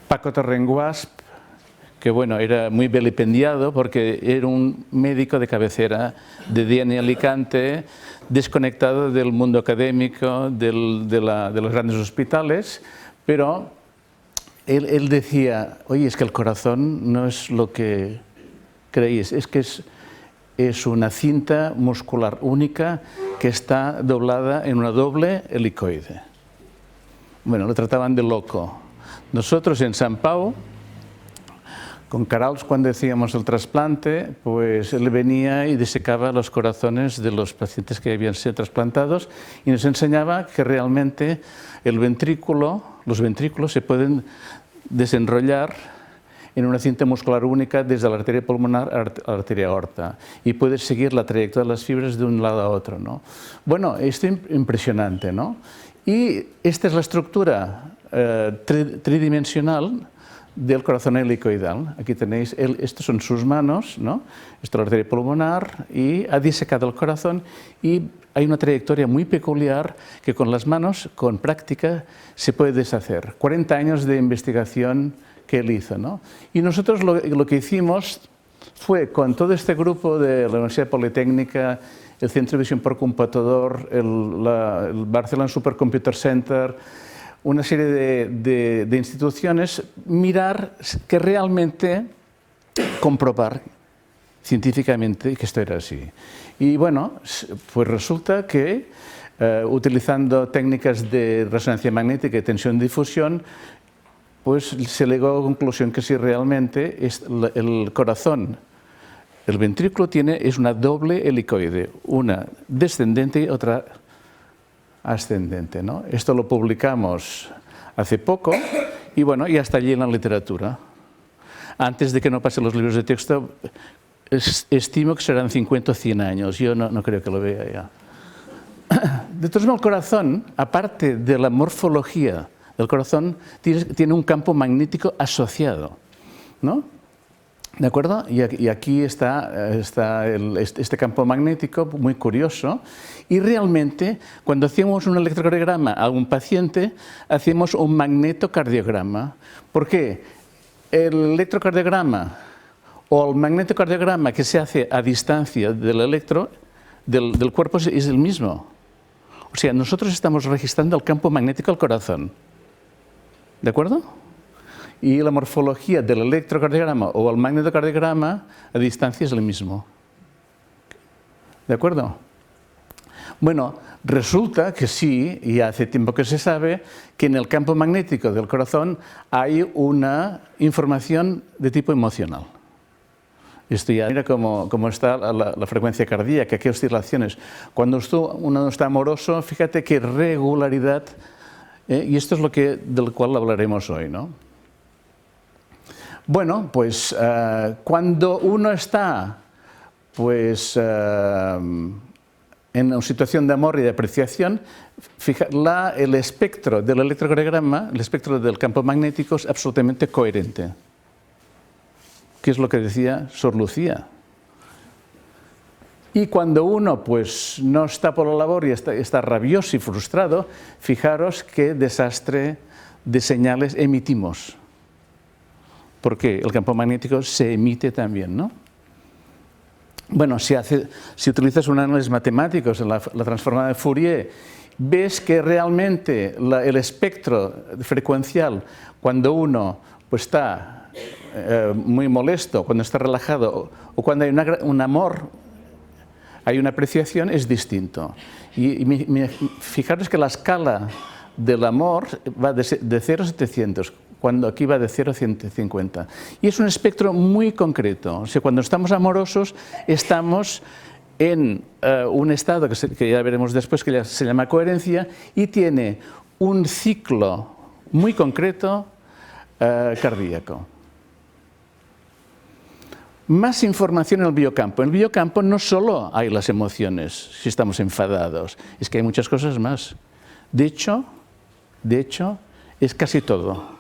Paco Torrenguasp, que bueno, era muy vilipendiado porque era un médico de cabecera de Diana y Alicante, desconectado del mundo académico, de los grandes hospitales, pero él decía, oye, es que el corazón no es lo que creéis, es que es una cinta muscular única que está doblada en una doble helicoide. Bueno, lo trataban de loco. Nosotros en Sant Pau, con Carals, cuando hacíamos el trasplante, pues él venía y disecaba los corazones de los pacientes que habían sido trasplantados y nos enseñaba que realmente los ventrículos se pueden desenrollar en una cinta muscular única desde la arteria pulmonar a la arteria aorta y puedes seguir la trayectoria de las fibras de un lado a otro, ¿no? Bueno, esto es impresionante, ¿no? Y esta es la estructura tridimensional del corazón helicoidal. Aquí tenéis, estas son sus manos, ¿no? Esto es la arteria pulmonar y ha disecado el corazón y hay una trayectoria muy peculiar que con las manos, con práctica, se puede deshacer. 40 años de investigación que él hizo, ¿no? Y nosotros lo que hicimos fue con todo este grupo de la Universidad Politécnica, el Centro de Visión por Computador, el Barcelona Supercomputer Center, una serie de instituciones, mirar que realmente comprobar científicamente que esto era así. Y bueno, pues resulta que utilizando técnicas de resonancia magnética y tensión de difusión, pues se llegó a la conclusión que si realmente el corazón, el ventrículo es una doble helicoide, una descendente y otra ascendente, ¿no? Esto lo publicamos hace poco y bueno, ya está allí en la literatura. Antes de que no pasen los libros de texto, estimo que serán 50 o 100 años, yo no creo que lo vea ya. De todos modos, el corazón, aparte de la morfología del corazón, tiene un campo magnético asociado, ¿no? ¿De acuerdo? Y aquí está este campo magnético muy curioso y realmente cuando hacemos un electrocardiograma a un paciente hacemos un magnetocardiograma. ¿Por qué? El electrocardiograma o el magnetocardiograma que se hace a distancia del cuerpo es el mismo. O sea, nosotros estamos registrando el campo magnético del corazón. ¿De acuerdo? Y la morfología del electrocardiograma o el magnetocardiograma a distancia es el mismo. ¿De acuerdo? Bueno, resulta que sí, y hace tiempo que se sabe, que en el campo magnético del corazón hay una información de tipo emocional. Esto ya mira cómo está la frecuencia cardíaca, qué oscilaciones. Cuando uno está amoroso, fíjate qué regularidad, y esto es del cual hablaremos hoy, ¿no? Bueno, pues cuando uno está pues, en una situación de amor y de apreciación, el espectro del electrocardiograma, el espectro del campo magnético es absolutamente coherente. ¿Qué es lo que decía Sor Lucía? Y cuando uno pues, no está por la labor y está rabioso y frustrado, fijaros qué desastre de señales emitimos. Porque el campo magnético se emite también, ¿no? Bueno, si utilizas un análisis matemático en la transformada de Fourier, ves que realmente el espectro frecuencial, cuando uno pues, está muy molesto, cuando está relajado o cuando hay un amor, hay una apreciación, es distinto. Y fijaros que la escala del amor va de 0 a 700. Cuando aquí va de 0 a 150. Y es un espectro muy concreto. O sea, cuando estamos amorosos, estamos en un estado que ya veremos después, que ya se llama coherencia, y tiene un ciclo muy concreto cardíaco. Más información en el biocampo. En el biocampo no solo hay las emociones, si estamos enfadados, es que hay muchas cosas más. De hecho, es casi todo.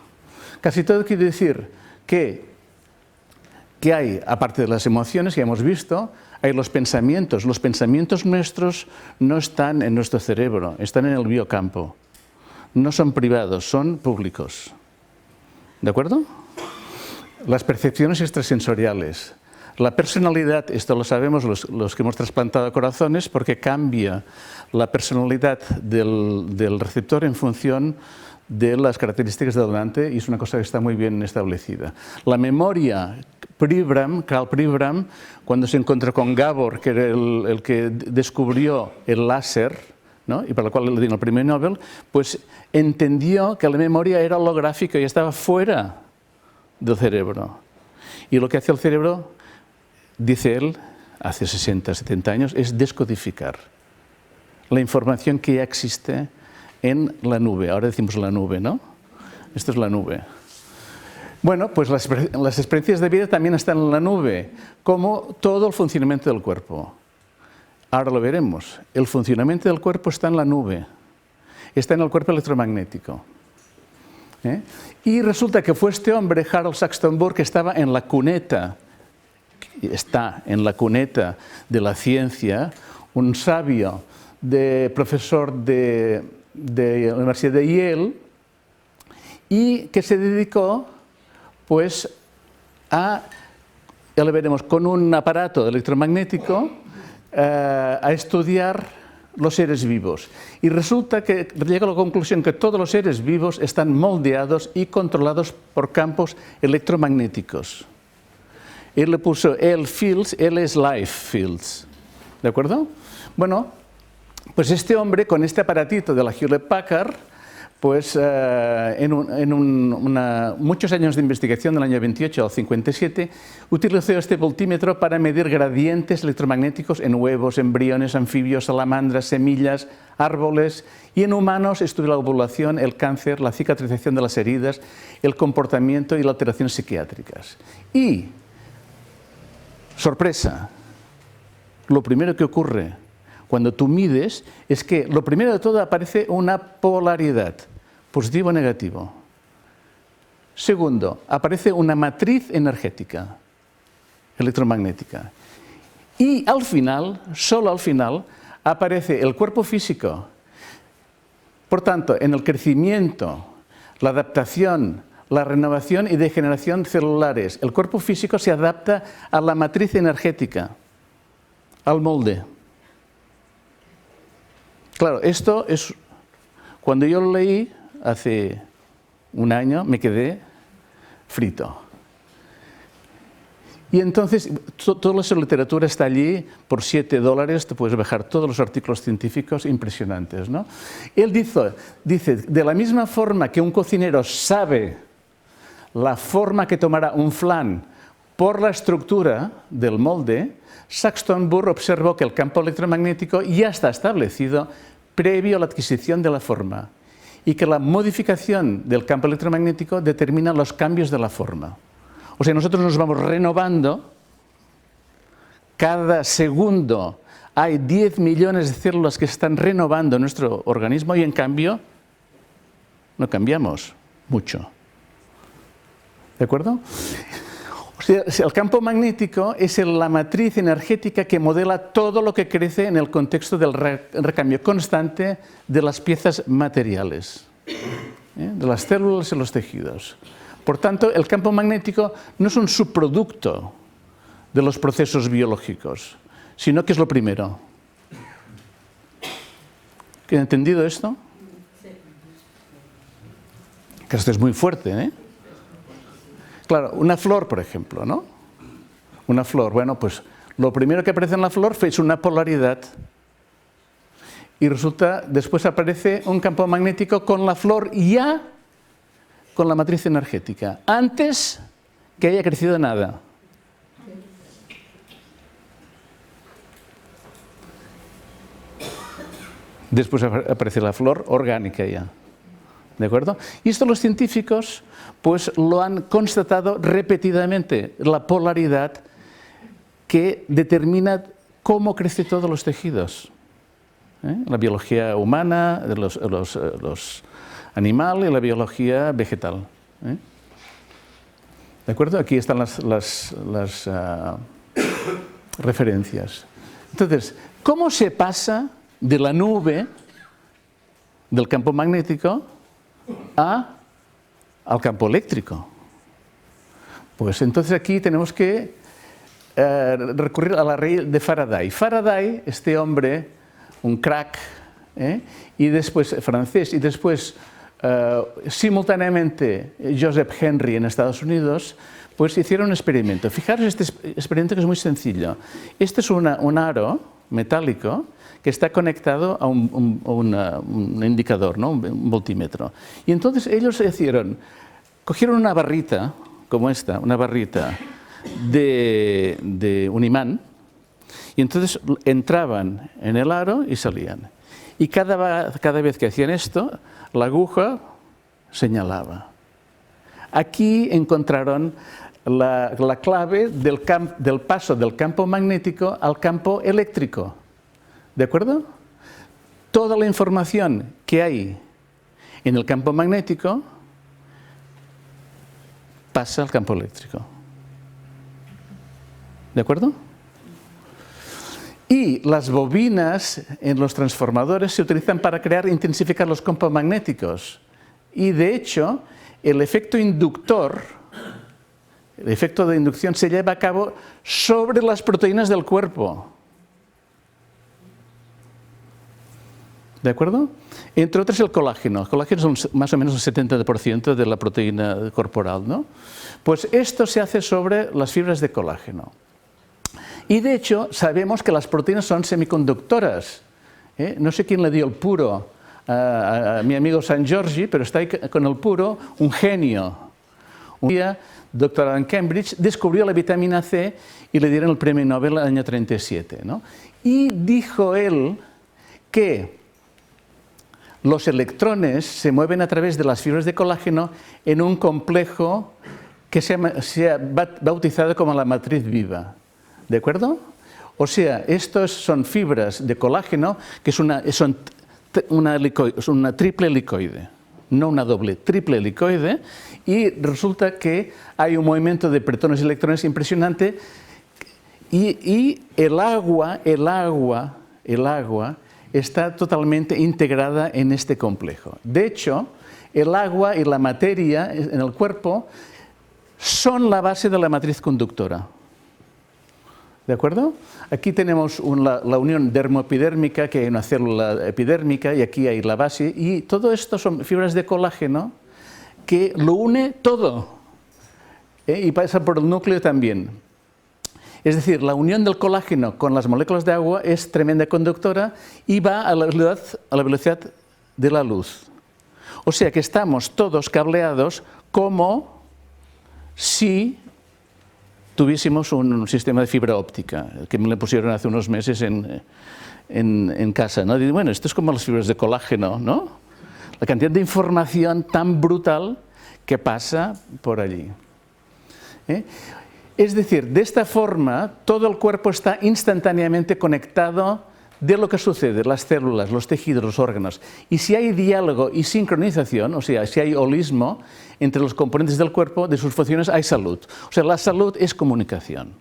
Casi todo quiere decir que hay, aparte de las emociones que hemos visto, hay los pensamientos. Los pensamientos nuestros no están en nuestro cerebro, están en el biocampo. No son privados, son públicos. ¿de acuerdo? Las percepciones extrasensoriales. La personalidad, esto lo sabemos los que hemos trasplantado corazones, porque cambia la personalidad del receptor en función de las características del donante y es una cosa que está muy bien establecida. La memoria, Karl Pribram, cuando se encontró con Gabor, que era el que descubrió el láser, ¿no? Y para el cual le dieron el premio Nobel, pues entendió que la memoria era holográfica y estaba fuera del cerebro. Y lo que hace el cerebro, dice él, hace 60, 70 años, es descodificar la información que ya existe en la nube. Ahora decimos la nube, ¿no? Esto es la nube. Bueno, pues las experiencias de vida también están en la nube, como todo el funcionamiento del cuerpo. Ahora lo veremos. El funcionamiento del cuerpo está en la nube, está en el cuerpo electromagnético. Y resulta que fue este hombre, Harold Saxton Burr, que estaba en la cuneta, está en la cuneta de la ciencia, un sabio, profesor de la Universidad de Yale, y que se dedicó pues ya lo veremos, con un aparato electromagnético a estudiar los seres vivos. Y resulta que llega a la conclusión que todos los seres vivos están moldeados y controlados por campos electromagnéticos. Él le puso fields, él es life fields. ¿De acuerdo? Bueno, pues este hombre con este aparatito de la Hewlett Packard, pues muchos años de investigación, del año 28 al 57, utilizó este voltímetro para medir gradientes electromagnéticos en huevos, embriones, anfibios, salamandras, semillas, árboles, y en humanos estudió la ovulación, el cáncer, la cicatrización de las heridas, el comportamiento y las alteraciones psiquiátricas. Y, sorpresa, lo primero que ocurre cuando tú mides es que lo primero de todo aparece una polaridad, positivo o negativo. Segundo, aparece una matriz energética, electromagnética. Y al final, solo al final, aparece el cuerpo físico. Por tanto, en el crecimiento, la adaptación, la renovación y degeneración celulares, el cuerpo físico se adapta a la matriz energética, al molde. Claro, esto es, cuando yo lo leí hace un año, me quedé frito. Y entonces, toda esa literatura está allí, por $7 te puedes bajar todos los artículos científicos impresionantes, ¿no? Él dice, de la misma forma que un cocinero sabe la forma que tomará un flan por la estructura del molde, Saxton Burr observó que el campo electromagnético ya está establecido previo a la adquisición de la forma y que la modificación del campo electromagnético determina los cambios de la forma. O sea, nosotros nos vamos renovando, cada segundo hay 10 millones de células que están renovando nuestro organismo y en cambio no cambiamos mucho. ¿De acuerdo? O sea, el campo magnético es la matriz energética que modela todo lo que crece en el contexto del recambio constante de las piezas materiales, de las células y los tejidos. Por tanto, el campo magnético no es un subproducto de los procesos biológicos, sino que es lo primero. ¿Han entendido esto? Que esto es muy fuerte, ¿eh? Claro, una flor, por ejemplo, ¿no? Una flor, bueno, pues lo primero que aparece en la flor es una polaridad y resulta, después aparece un campo magnético con la flor ya con la matriz energética, antes que haya crecido nada. Después aparece la flor orgánica ya. ¿De acuerdo? Y esto los científicos pues lo han constatado repetidamente, la polaridad que determina cómo crecen todos los tejidos. La biología humana, los animales y la biología vegetal. ¿De acuerdo? Aquí están las referencias. Entonces, ¿cómo se pasa de la nube del campo magnético al campo eléctrico? Pues entonces aquí tenemos que recurrir a la ley de Faraday. Faraday, este hombre, un crack, y después francés, y después simultáneamente Joseph Henry en Estados Unidos, pues hicieron un experimento. Fijaros este experimento que es muy sencillo. Este es un aro metálico que está conectado a un indicador, ¿no? Un voltímetro. Y entonces ellos cogieron una barrita, como esta, una barrita de un imán, y entonces entraban en el aro y salían. Y cada vez que hacían esto, la aguja señalaba. Aquí encontraron la clave del paso del campo magnético al campo eléctrico. ¿De acuerdo? Toda la información que hay en el campo magnético pasa al campo eléctrico. ¿De acuerdo? Y las bobinas en los transformadores se utilizan para intensificar los campos magnéticos. Y de hecho, el efecto inductor, el efecto de inducción se lleva a cabo sobre las proteínas del cuerpo. ¿De acuerdo? Entre otras el colágeno. El colágeno es más o menos el 70% de la proteína corporal, ¿no? Pues esto se hace sobre las fibras de colágeno. Y de hecho sabemos que las proteínas son semiconductoras. No sé quién le dio el puro a mi amigo San Giorgi, pero está ahí con el puro, un genio. Un día, doctorado en Cambridge, descubrió la vitamina C y le dieron el premio Nobel en el año 37, ¿no? Y dijo él que los electrones se mueven a través de las fibras de colágeno en un complejo que se ha bautizado como la matriz viva. ¿De acuerdo? O sea, estos son fibras de colágeno que son una triple helicoide, no una doble, triple helicoide, y resulta que hay un movimiento de protones y electrones impresionante y el agua está totalmente integrada en este complejo. De hecho, el agua y la materia en el cuerpo son la base de la matriz conductora. ¿De acuerdo? Aquí tenemos la unión dermoepidérmica, que hay una célula epidérmica, y aquí hay la base, y todo esto son fibras de colágeno que lo une todo, y pasa por el núcleo también. Es decir, la unión del colágeno con las moléculas de agua es tremenda conductora y va a la velocidad de la luz. O sea que estamos todos cableados como si tuviésemos un sistema de fibra óptica, que me le pusieron hace unos meses en casa, ¿no? Y bueno, esto es como las fibras de colágeno, ¿no? La cantidad de información tan brutal que pasa por allí. Es decir, de esta forma, todo el cuerpo está instantáneamente conectado de lo que sucede, las células, los tejidos, los órganos. Y si hay diálogo y sincronización, o sea, si hay holismo entre los componentes del cuerpo, de sus funciones, hay salud. O sea, la salud es comunicación.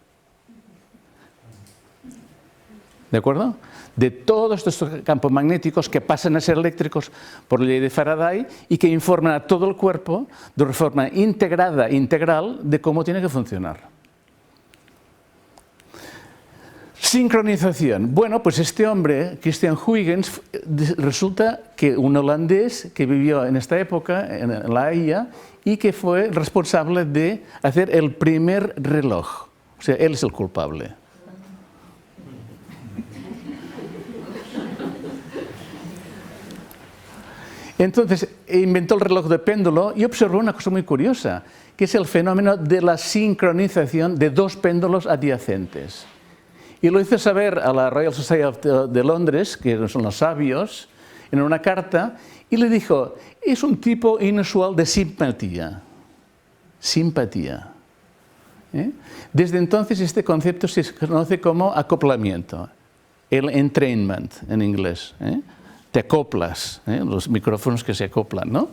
¿De acuerdo? De todos estos campos magnéticos que pasan a ser eléctricos por la ley de Faraday y que informan a todo el cuerpo de forma integrada, integral, de cómo tiene que funcionar. Sincronización. Bueno, pues este hombre, Christian Huygens, resulta que un holandés que vivió en esta época, en La Haya, y que fue responsable de hacer el primer reloj. O sea, él es el culpable. Entonces, inventó el reloj de péndulo y observó una cosa muy curiosa, que es el fenómeno de la sincronización de dos péndulos adyacentes. Y lo hizo saber a la Royal Society de Londres, que son los sabios, en una carta, y le dijo, es un tipo inusual de simpatía. Simpatía. Desde entonces este concepto se conoce como acoplamiento, el entrainment en inglés. Te acoplas, los micrófonos que se acoplan, ¿no?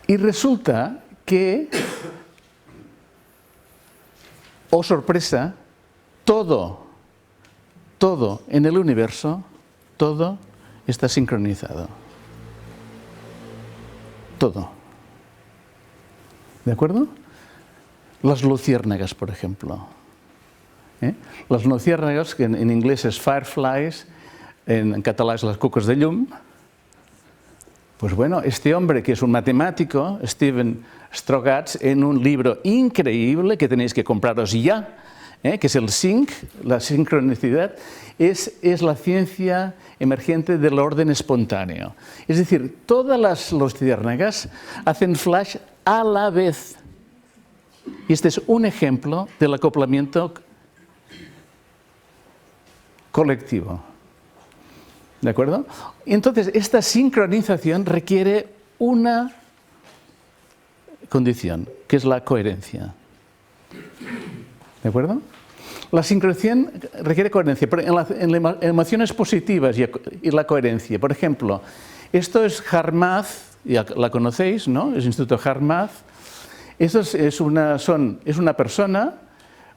Y resulta que, oh sorpresa, todo en el universo, todo está sincronizado. Todo. ¿De acuerdo? Las luciérnagas, por ejemplo. Las luciérnagas, que en inglés es fireflies, en catalán es las cucas de llum. Pues bueno, este hombre que es un matemático, Steven Strogatz, en un libro increíble que tenéis que compraros ya, que es el SYNC, la sincronicidad, es la ciencia emergente del orden espontáneo. Es decir, todas las luciérnagas hacen flash a la vez. Y este es un ejemplo del acoplamiento colectivo. ¿De acuerdo? Entonces, esta sincronización requiere una condición, que es la coherencia. ¿De acuerdo? La sincronización requiere coherencia, pero en las emociones positivas y la coherencia. Por ejemplo, esto es HeartMath, ya la conocéis, ¿no? Es el Instituto HeartMath. Esto es una persona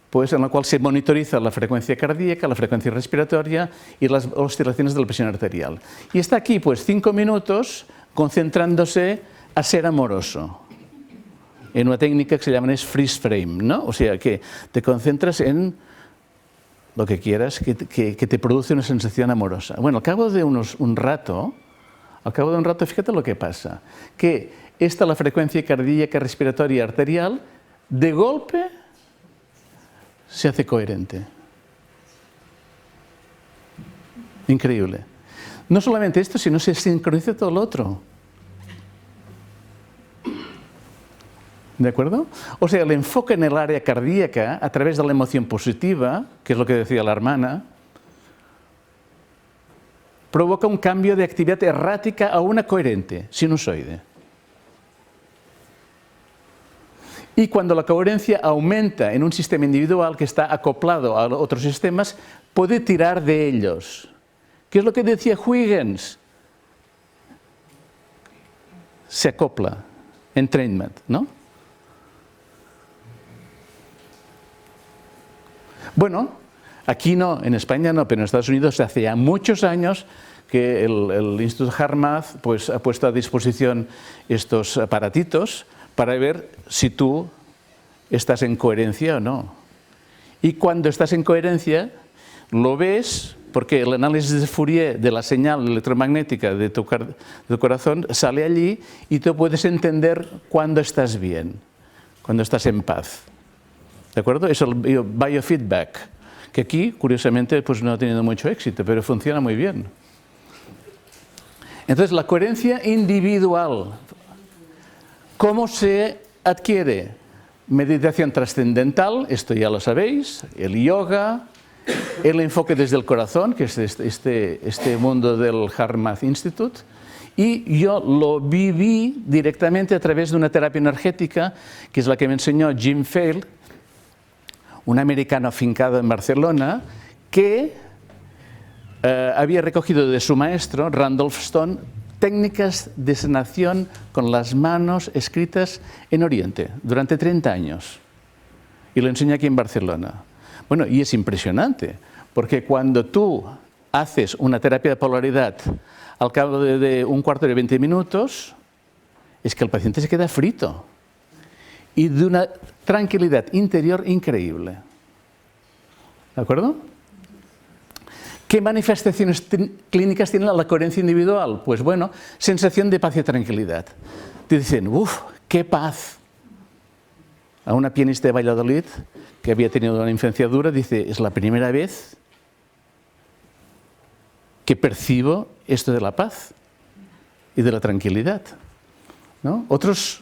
pues, en la cual se monitoriza la frecuencia cardíaca, la frecuencia respiratoria y las oscilaciones de la presión arterial. Y está aquí pues 5 minutos concentrándose a ser amoroso, en una técnica que se llama freeze frame, ¿no? O sea, que te concentras en lo que quieras, que te produce una sensación amorosa. Bueno, al cabo de un rato, fíjate lo que pasa, que la frecuencia cardíaca, respiratoria y arterial, de golpe, se hace coherente. Increíble. No solamente esto, sino se sincroniza todo lo otro. ¿De acuerdo? O sea, el enfoque en el área cardíaca a través de la emoción positiva, que es lo que decía la hermana, provoca un cambio de actividad errática a una coherente, sinusoide. Y cuando la coherencia aumenta en un sistema individual que está acoplado a otros sistemas, puede tirar de ellos. ¿Qué es lo que decía Huygens? Se acopla. Entrainment, ¿no? Bueno, aquí no, en España no, pero en Estados Unidos hace ya muchos años que el Instituto HeartMath pues, ha puesto a disposición estos aparatitos para ver si tú estás en coherencia o no. Y cuando estás en coherencia, lo ves, porque el análisis de Fourier de la señal electromagnética de tu corazón sale allí y tú puedes entender cuándo estás bien, cuando estás en paz. ¿De acuerdo? Es el biofeedback, que aquí, curiosamente, pues no ha tenido mucho éxito, pero funciona muy bien. Entonces, la coherencia individual, ¿cómo se adquiere? Meditación trascendental, esto ya lo sabéis, el yoga, el enfoque desde el corazón, que es este mundo del HeartMath Institute, y yo lo viví directamente a través de una terapia energética, que es la que me enseñó Jim Fale, un americano afincado en Barcelona, que había recogido de su maestro, Randolph Stone, técnicas de sanación con las manos escritas en Oriente durante 30 años. Y lo enseñé aquí en Barcelona. Bueno, y es impresionante, porque cuando tú haces una terapia de polaridad al cabo de un cuarto de 20 minutos, es que el paciente se queda frito. Y de una tranquilidad interior increíble. ¿De acuerdo? ¿Qué manifestaciones clínicas tiene la coherencia individual? Pues bueno, sensación de paz y tranquilidad. Te dicen, uff, qué paz. A una pianista de Valladolid, que había tenido una infancia dura, dice, es la primera vez que percibo esto de la paz y de la tranquilidad, ¿no? Otros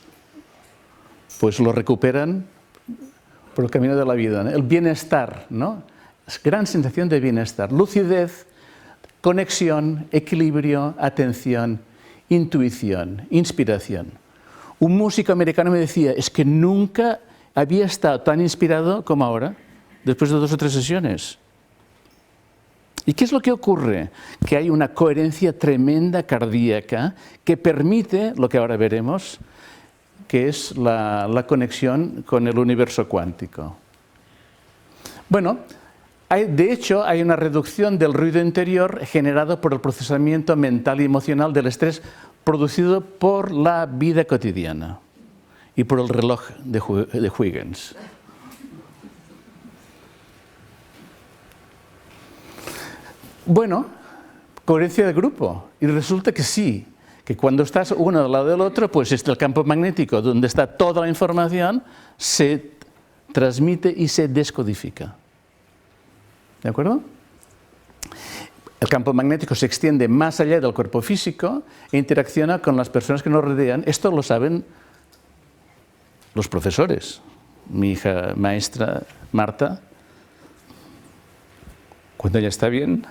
pues lo recuperan por el camino de la vida, ¿no? El bienestar, ¿no? Gran sensación de bienestar, lucidez, conexión, equilibrio, atención, intuición, inspiración. Un músico americano me decía, es que nunca había estado tan inspirado como ahora, después de 2 o 3 sesiones. ¿Y qué es lo que ocurre? Que hay una coherencia tremenda cardíaca que permite, lo que ahora veremos, que es la conexión con el universo cuántico. Bueno, de hecho, hay una reducción del ruido interior generado por el procesamiento mental y emocional del estrés producido por la vida cotidiana. y por el reloj de Huygens. Bueno, coherencia de grupo. Y resulta que sí, que cuando estás uno al lado del otro, pues el campo magnético donde está toda la información se transmite y se descodifica. ¿De acuerdo? El campo magnético se extiende más allá del cuerpo físico e interacciona con las personas que nos rodean. Esto lo saben los profesores. Mi hija maestra, Marta, cuando ella está bien,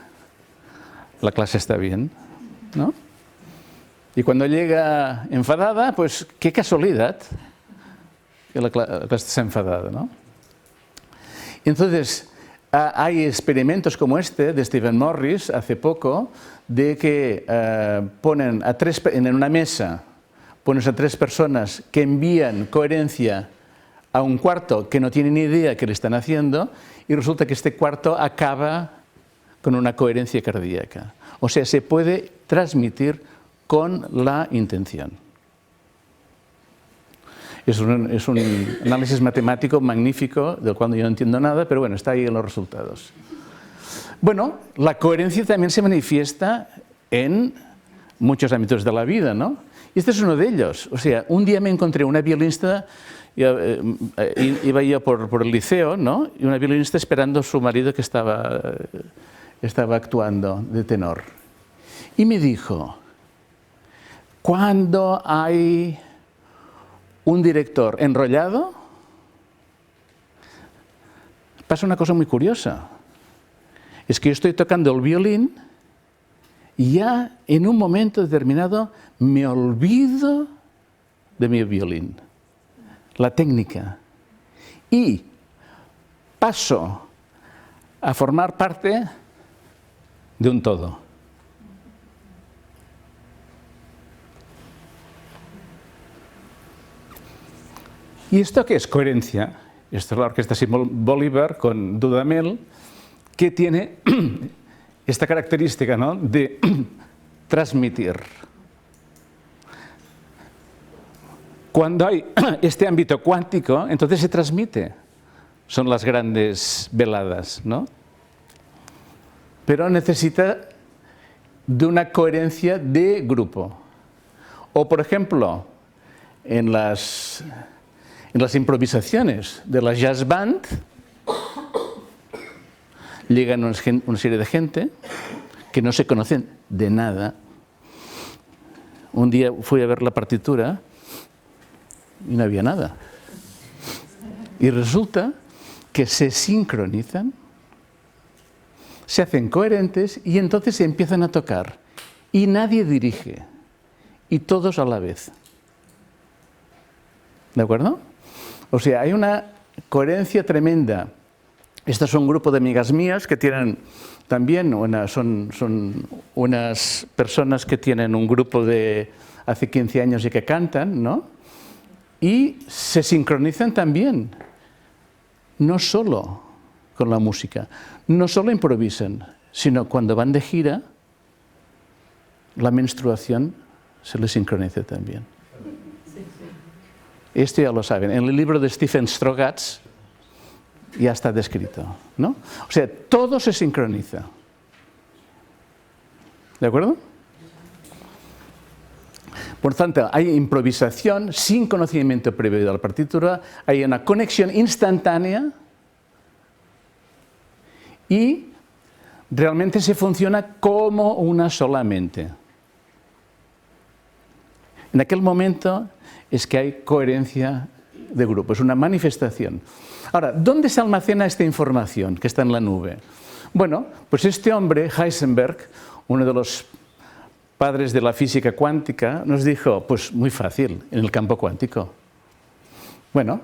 la clase está bien, ¿no? Y cuando llega enfadada, pues qué casualidad que la clase está enfadada, ¿no? Entonces, hay experimentos como este de Stephen Morris hace poco, de que ponen en una mesa, pones a 3 personas que envían coherencia a un cuarto que no tiene ni idea qué le están haciendo, y resulta que este cuarto acaba con una coherencia cardíaca. O sea, se puede transmitir con la intención. Es un análisis matemático magnífico, del cual yo no entiendo nada, pero bueno, está ahí en los resultados. Bueno, la coherencia también se manifiesta en muchos ámbitos de la vida, ¿no? Y este es uno de ellos. O sea, un día me encontré una violinista, iba yo por el liceo, ¿no? Y una violinista esperando a su marido que estaba actuando de tenor. Y me dijo, cuando hay un director enrollado, pasa una cosa muy curiosa. Es que yo estoy tocando el violín y ya en un momento determinado me olvido de mi violín, la técnica, y paso a formar parte de un todo. ¿Y esto qué es? Coherencia. Esto es la Orquesta Simón Bolívar con Dudamel, que tiene esta característica, ¿no?, de transmitir. Cuando hay este ámbito cuántico, entonces se transmite. Son las grandes veladas, ¿no? Pero necesita de una coherencia de grupo. O, por ejemplo, en las improvisaciones de la jazz band, llegan una serie de gente que no se conocen de nada. Un día fui a ver la partitura y no había nada. Y resulta que se sincronizan, se hacen coherentes y entonces se empiezan a tocar. Y nadie dirige, y todos a la vez. ¿De acuerdo? O sea, hay una coherencia tremenda. Estas son un grupo de amigas mías que tienen también, son unas personas que tienen un grupo de hace 15 años y que cantan, ¿no? Y se sincronizan también, no solo con la música, no solo improvisan, sino cuando van de gira, la menstruación se les sincroniza también. Esto ya lo saben. En el libro de Stephen Strogatz ya está descrito, ¿no? O sea, todo se sincroniza. ¿De acuerdo? Por tanto, hay improvisación sin conocimiento previo de la partitura, hay una conexión instantánea y realmente se funciona como una sola mente. En aquel momento es que hay coherencia de grupo, es una manifestación. Ahora, ¿dónde se almacena esta información que está en la nube? Bueno, pues este hombre, Heisenberg, uno de los padres de la física cuántica, nos dijo, pues muy fácil, en el campo cuántico. Bueno,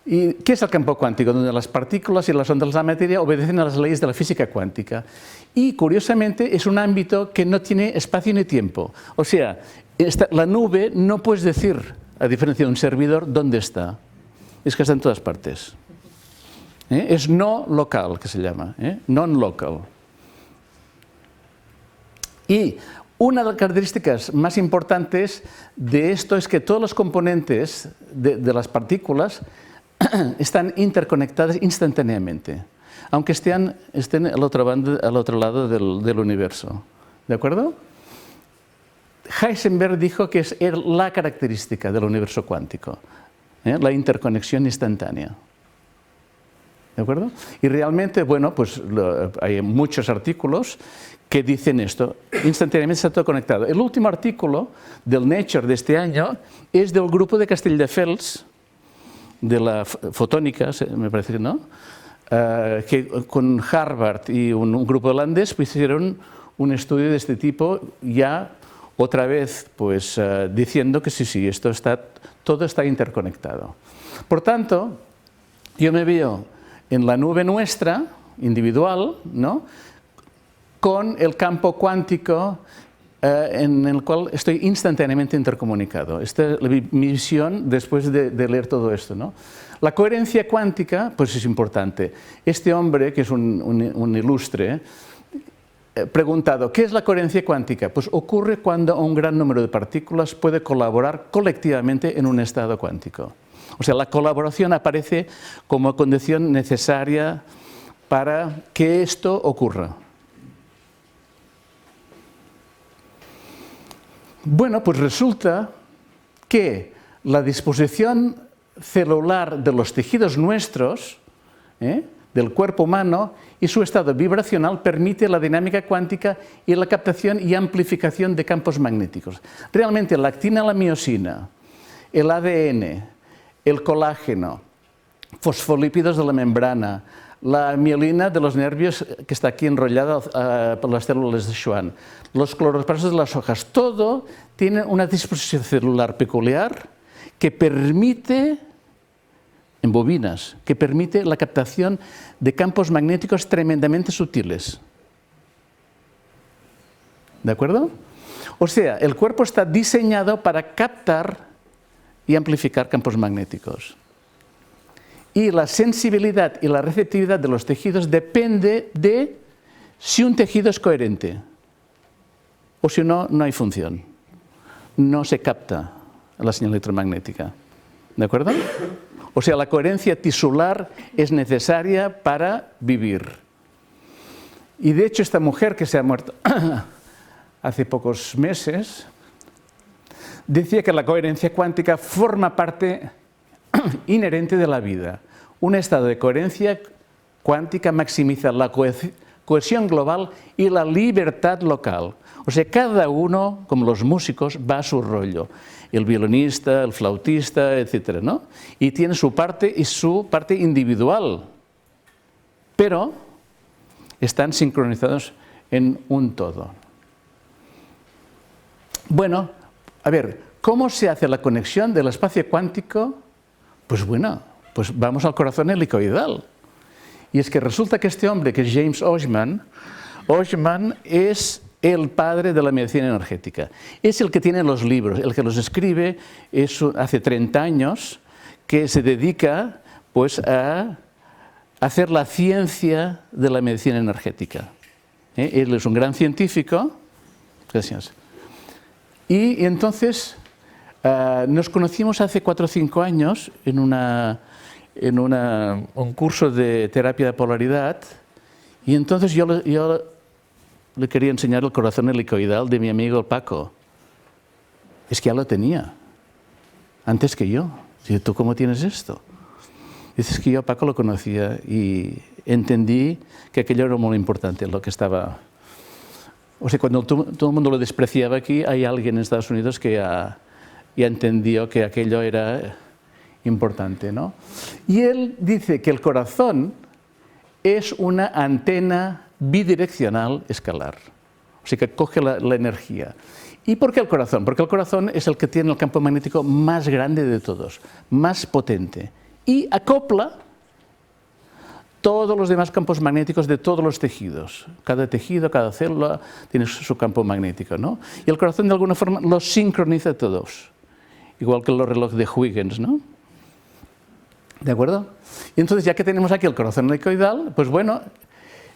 ¿y qué es el campo cuántico? Donde las partículas y las ondas de la materia obedecen a las leyes de la física cuántica. Y, curiosamente, es un ámbito que no tiene espacio ni tiempo. O sea, la nube no puedes decir, a diferencia de un servidor, dónde está. Es que está en todas partes. Es no local, que se llama, non-local. Y una de las características más importantes de esto es que todos los componentes de las partículas están interconectadas instantáneamente, aunque estén al otro lado del universo. ¿De acuerdo? Heisenberg dijo que es la característica del universo cuántico, la interconexión instantánea. ¿De acuerdo? Y realmente, bueno, pues hay muchos artículos que dicen esto, instantáneamente está todo conectado. El último artículo del Nature de este año es del grupo de Castelldefels, de la fotónica, me parece que no, que con Harvard y un grupo holandés pues hicieron un estudio de este tipo, ya otra vez pues diciendo que sí, todo está interconectado. Por tanto, yo me veo en la nube nuestra, individual, ¿no?, con el campo cuántico en el cual estoy instantáneamente intercomunicado. Esta es mi visión después de leer todo esto, ¿no? La coherencia cuántica, pues es importante. Este hombre, que es un ilustre, preguntado, ¿qué es la coherencia cuántica? Pues ocurre cuando un gran número de partículas puede colaborar colectivamente en un estado cuántico. O sea, la colaboración aparece como condición necesaria para que esto ocurra. Bueno, pues resulta que la disposición celular de los tejidos nuestros, del cuerpo humano, y su estado vibracional permite la dinámica cuántica y la captación y amplificación de campos magnéticos. Realmente la actina, la miosina, el ADN, el colágeno, fosfolípidos de la membrana, la mielina de los nervios que está aquí enrollada por las células de Schwann, los cloroplastos de las hojas, todo tiene una disposición celular peculiar que permite, en bobinas, que permite la captación de campos magnéticos tremendamente sutiles. ¿De acuerdo? O sea, el cuerpo está diseñado para captar y amplificar campos magnéticos. Y la sensibilidad y la receptividad de los tejidos depende de si un tejido es coherente o si no, no hay función. No se capta la señal electromagnética. ¿De acuerdo? O sea, la coherencia tisular es necesaria para vivir. Y de hecho esta mujer que se ha muerto hace pocos meses decía que la coherencia cuántica forma parte inherente de la vida. Un estado de coherencia cuántica maximiza la cohesión global y la libertad local. O sea, cada uno, como los músicos, va a su rollo. El violinista, el flautista, etc., ¿no? Y tiene su parte y su parte individual. Pero están sincronizados en un todo. Bueno, a ver, ¿cómo se hace la conexión del espacio cuántico? Pues bueno, pues vamos al corazón helicoidal. Y es que resulta que este hombre, que es James Oschman es el padre de la medicina energética. Es el que tiene los libros, el que los escribe hace 30 años, que se dedica pues, a hacer la ciencia de la medicina energética. Él es un gran científico. Gracias. Y entonces nos conocimos hace 4 o 5 años en un curso de terapia de polaridad, y entonces yo le quería enseñar el corazón helicoidal de mi amigo Paco. Es que ya lo tenía, antes que yo. Digo, ¿tú cómo tienes esto? Dices que yo a Paco lo conocía y entendí que aquello era muy importante, lo que estaba... O sea, cuando todo el mundo lo despreciaba aquí, hay alguien en Estados Unidos que ya entendió que aquello era importante, ¿no? Y él dice que el corazón es una antena bidireccional escalar, o sea que coge la energía. ¿Y por qué el corazón? Porque el corazón es el que tiene el campo magnético más grande de todos, más potente, y acopla todos los demás campos magnéticos de todos los tejidos. Cada tejido, cada célula tiene su campo magnético, ¿no? Y el corazón de alguna forma los sincroniza todos, igual que los relojes de Huygens, ¿no? ¿De acuerdo? Y entonces, ya que tenemos aquí el corazón helicoidal, pues bueno,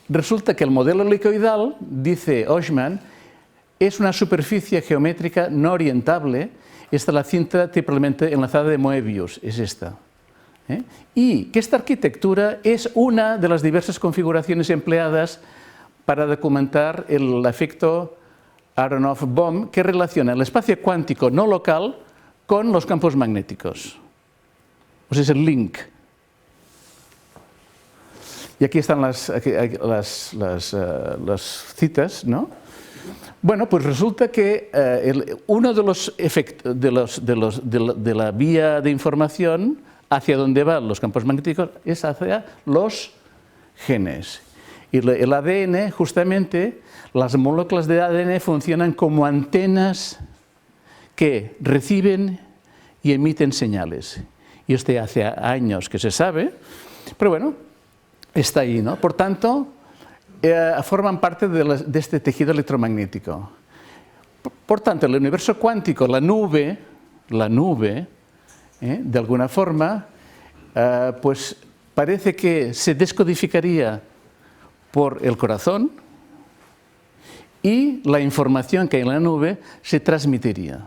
resulta que el modelo helicoidal, dice Oschman, es una superficie geométrica no orientable esta es la cinta triplemente enlazada de Moebius, es esta. Y que esta arquitectura es una de las diversas configuraciones empleadas para documentar el efecto Aronoff-Bohm, que relaciona el espacio cuántico no local con los campos magnéticos. O sea, es el link. Y aquí están las citas, ¿no? Bueno, pues resulta que uno de los efectos de la vía de información hacia donde van los campos magnéticos es hacia los genes. Y el ADN, justamente, las moléculas de ADN funcionan como antenas que reciben y emiten señales. Y esto hace años que se sabe, pero bueno, está ahí, ¿no? Por tanto, forman parte de este tejido electromagnético. Por tanto, el universo cuántico, la nube, de alguna forma, pues parece que se descodificaría por el corazón y la información que hay en la nube se transmitiría.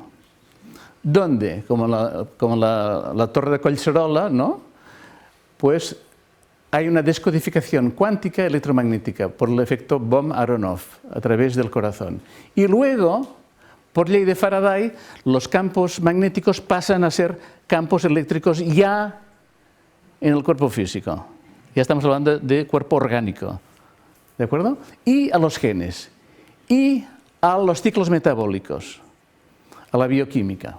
¿Dónde? Como la torre de Collserola, ¿no? Pues hay una descodificación cuántica electromagnética por el efecto Bohm-Aronoff a través del corazón. Y luego, por ley de Faraday, los campos magnéticos pasan a ser campos eléctricos ya en el cuerpo físico. Ya estamos hablando de cuerpo orgánico. ¿De acuerdo? Y a los genes. Y a los ciclos metabólicos. A la bioquímica.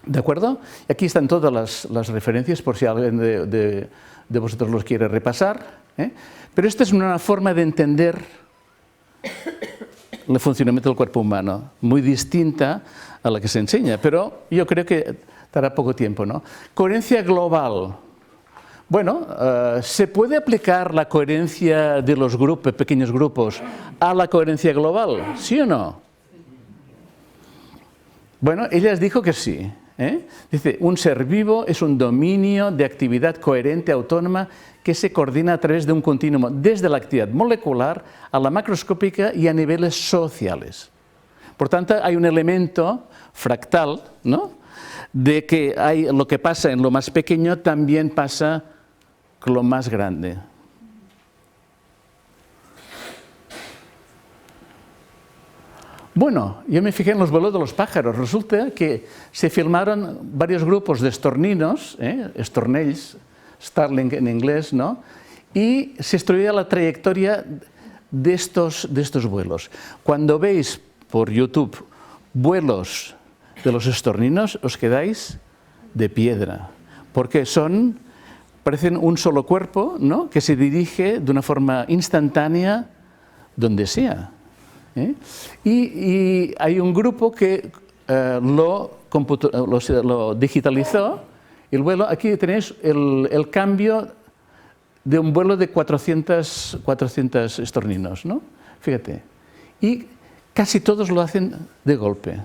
¿De acuerdo? Y aquí están todas las referencias por si alguien de vosotros los quiere repasar. Pero esta es una forma de entender el funcionamiento del cuerpo humano, muy distinta a la que se enseña, pero yo creo que dará poco tiempo, ¿no? Coherencia global. Bueno, ¿se puede aplicar la coherencia de los grupos, pequeños grupos, a la coherencia global? ¿Sí o no? Bueno, ella dijo que sí. Dice, un ser vivo es un dominio de actividad coherente, autónoma, que se coordina a través de un continuum, desde la actividad molecular a la macroscópica y a niveles sociales. Por tanto, hay un elemento fractal, ¿no? De que lo que pasa en lo más pequeño también pasa con lo más grande. Bueno, yo me fijé en los vuelos de los pájaros. Resulta que se filmaron varios grupos de estorninos, estornells, starling en inglés, ¿no? Y se estudia la trayectoria de estos vuelos. Cuando veis por YouTube vuelos de los estorninos, os quedáis de piedra, porque parecen un solo cuerpo, ¿no? Que se dirige de una forma instantánea donde sea. Y hay un grupo que lo digitalizó. El vuelo, aquí tenéis el cambio de un vuelo de 400 estorninos, ¿no? Fíjate. Y casi todos lo hacen de golpe,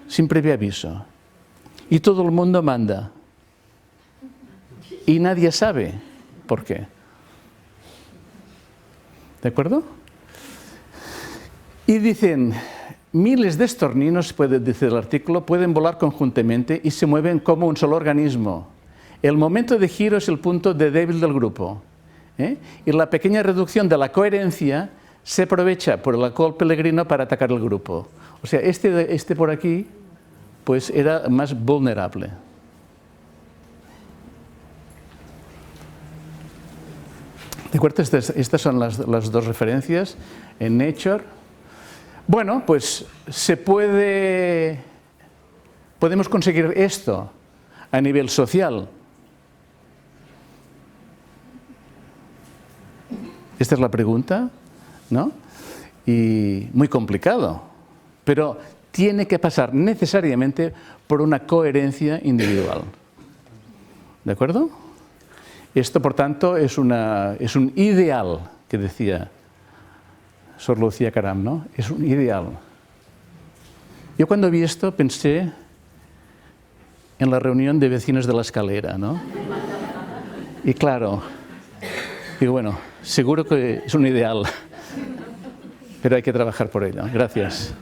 sin previo aviso. Y todo el mundo manda. Y nadie sabe por qué. ¿De acuerdo? Y dicen, miles de estorninos, dice el artículo, pueden volar conjuntamente y se mueven como un solo organismo. El momento de giro es el punto de débil del grupo. Y la pequeña reducción de la coherencia se aprovecha por el alcohol peregrino para atacar el grupo. O sea, este por aquí, pues era más vulnerable. ¿De acuerdo? Estas son las dos referencias en Nature. Bueno, pues podemos conseguir esto a nivel social. Esta es la pregunta, ¿no? Y muy complicado, pero tiene que pasar necesariamente por una coherencia individual. ¿De acuerdo? Esto, por tanto, es un ideal que decía Sor Lucía Caram, ¿no? Es un ideal. Yo cuando vi esto pensé en la reunión de vecinos de la escalera, ¿no? Y claro, digo, bueno, seguro que es un ideal, pero hay que trabajar por ello. Gracias.